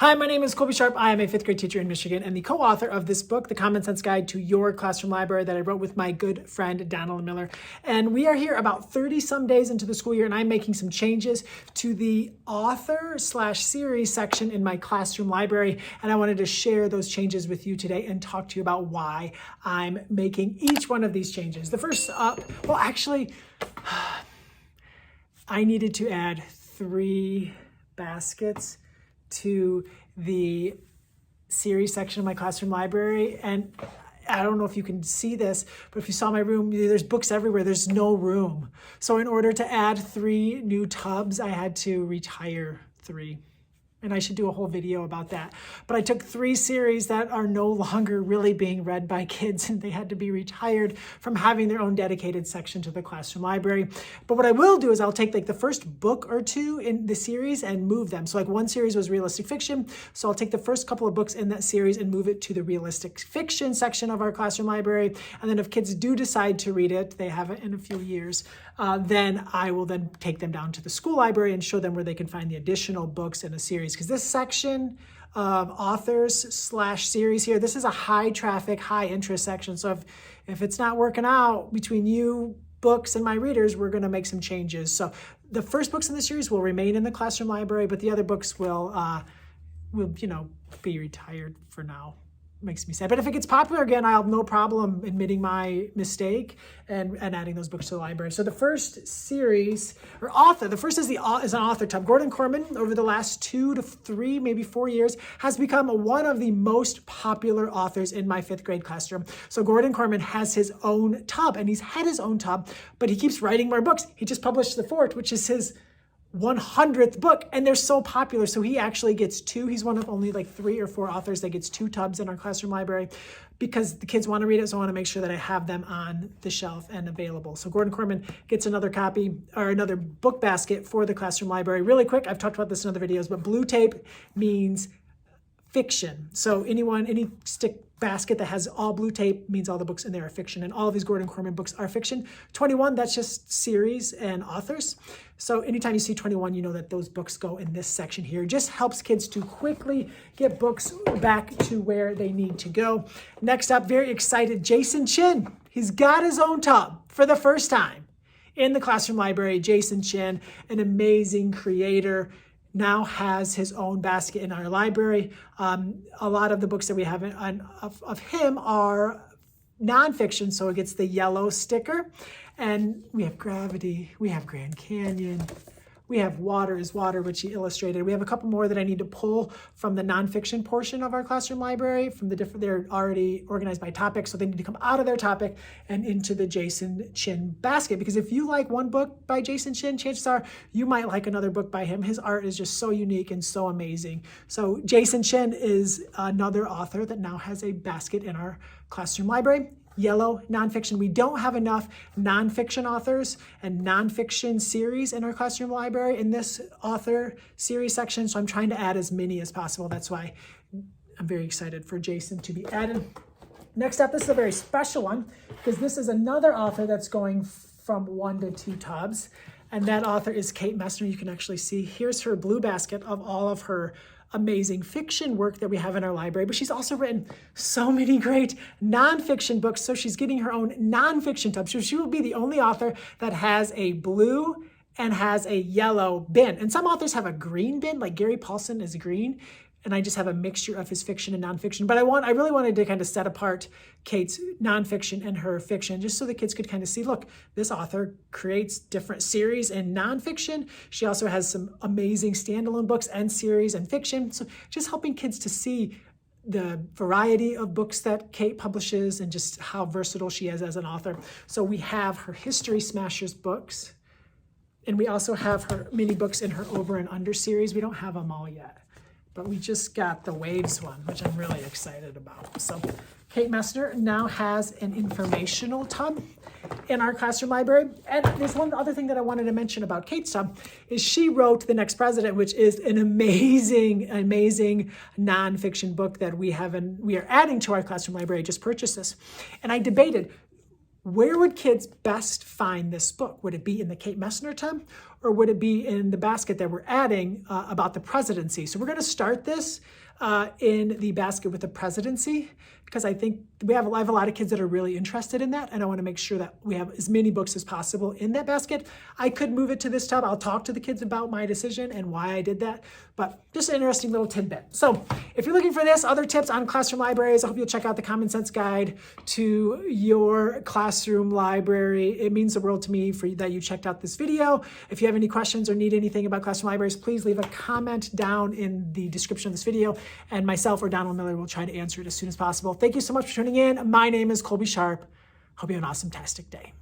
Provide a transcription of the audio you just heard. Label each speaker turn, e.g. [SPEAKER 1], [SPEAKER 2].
[SPEAKER 1] Hi, my name is Colby Sharp. I am a fifth grade teacher in Michigan and the co-author of this book, The Commonsense Guide to Your Classroom Library, that I wrote with my good friend, Donald Miller. And we are here about 30 some days into the school year, and I'm making some changes to the author/series section in my classroom library. And I wanted to share those changes with you today and talk to you about why I'm making each one of these changes. The first up, I needed to add 3 baskets to the series section of my classroom library. And I don't know if you can see this, but if you saw my room, there's books everywhere. There's no room. So in order to add 3 new tubs, I had to retire 3. And I should do a whole video about that. But I took 3 series that are no longer really being read by kids, and they had to be retired from having their own dedicated section to the classroom library. But what I will do is I'll take the first book or 2 in the series and move them. So one series was realistic fiction. So I'll take the first couple of books in that series and move it to the realistic fiction section of our classroom library. And then if kids do decide to read it, they have it in a few years, then I will then take them down to the school library and show them where they can find the additional books in a series. Because this section of authors/series here, this is a high traffic, high interest section. So if it's not working out between you, books, and my readers, we're going to make some changes. So the first books in the series will remain in the classroom library, but the other books will be retired for now. Makes me sad. But if it gets popular again, I'll have no problem admitting my mistake and adding those books to the library. So the first series, or author, the first is an author tub. Corbin, over the last 2 to 3, maybe 4 years, has become one of the most popular authors in my 5th grade classroom. So Corbin has his own tub, and he's had his own tub, but he keeps writing more books. He just published the 4th, which is his 100th book, and they're so popular. So he actually gets 2. He's one of only 3 or 4 authors that gets 2 tubs in our classroom library because the kids want to read it. So I want to make sure that I have them on the shelf and available. So Corbin gets another copy or another book basket for the classroom library. Really quick, I've talked about this in other videos, but blue tape means fiction. So any stick basket that has all blue tape means all the books in there are fiction, and all of these Corbin books are fiction. 21, that's just series and authors. So anytime you see 21, you know that those books go in this section here. It just helps kids to quickly get books back to where they need to go. Next up, very excited, Jason Chin. He's got his own tub for the first time in the classroom library. Jason Chin, an amazing creator, now has his own basket in our library. A lot of the books that we have of him are nonfiction, so it gets the yellow sticker. And we have Gravity, we have Grand Canyon, we have Water is Water, which he illustrated. We have a couple more that I need to pull from the nonfiction portion of our classroom library. They're already organized by topic, so they need to come out of their topic and into the Jason Chin basket. Because if you like one book by Jason Chin, chances are you might like another book by him. His art is just so unique and so amazing. So Jason Chin is another author that now has a basket in our classroom library. Yellow, nonfiction. We don't have enough nonfiction authors and nonfiction series in our classroom library in this author series section, so I'm trying to add as many as possible. That's why I'm very excited for Jason to be added. Next up, this is a very special one because this is another author that's going from 1 to 2 tubs, and that author is Kate Messner. You can actually see here's her blue basket of all of her amazing fiction work that we have in our library, but she's also written so many great nonfiction books, so she's getting her own nonfiction tub. So she will be the only author that has a blue and has a yellow bin. And some authors have a green bin, like Gary Paulson is green, and I just have a mixture of his fiction and nonfiction. But I really wanted to kind of set apart Kate's nonfiction and her fiction, just so the kids could kind of see, look, this author creates different series in nonfiction. She also has some amazing standalone books and series and fiction. So just helping kids to see the variety of books that Kate publishes and just how versatile she is as an author. So we have her History Smashers books, and we also have her mini books in her Over and Under series. We don't have them all yet, but we just got the Waves one, which I'm really excited about. So Kate Messner now has an informational tub in our classroom library. And there's one other thing that I wanted to mention about Kate's tub is she wrote The Next President, which is an amazing nonfiction book that we are adding to our classroom library. I just purchased this. And I debated, where would kids best find this book? Would it be in the Kate Messner tab, or would it be in the basket that we're adding about the presidency? So we're going to start this in the basket with the presidency, because I think I have a lot of kids that are really interested in that, and I want to make sure that we have as many books as possible in that basket. I could move it to this tab. I'll talk to the kids about my decision and why I did that, but just an interesting little tidbit. So if you're looking for this, other tips on classroom libraries, I hope you'll check out the Commonsense guide to your classroom library. It means the world to me that you checked out this video. If you have any questions or need anything about classroom libraries, please leave a comment down in the description of this video, and myself or Donald Miller will try to answer it as soon as possible. Thank you so much for tuning in. My name is Colby Sharp. Hope you have an awesome-tastic day.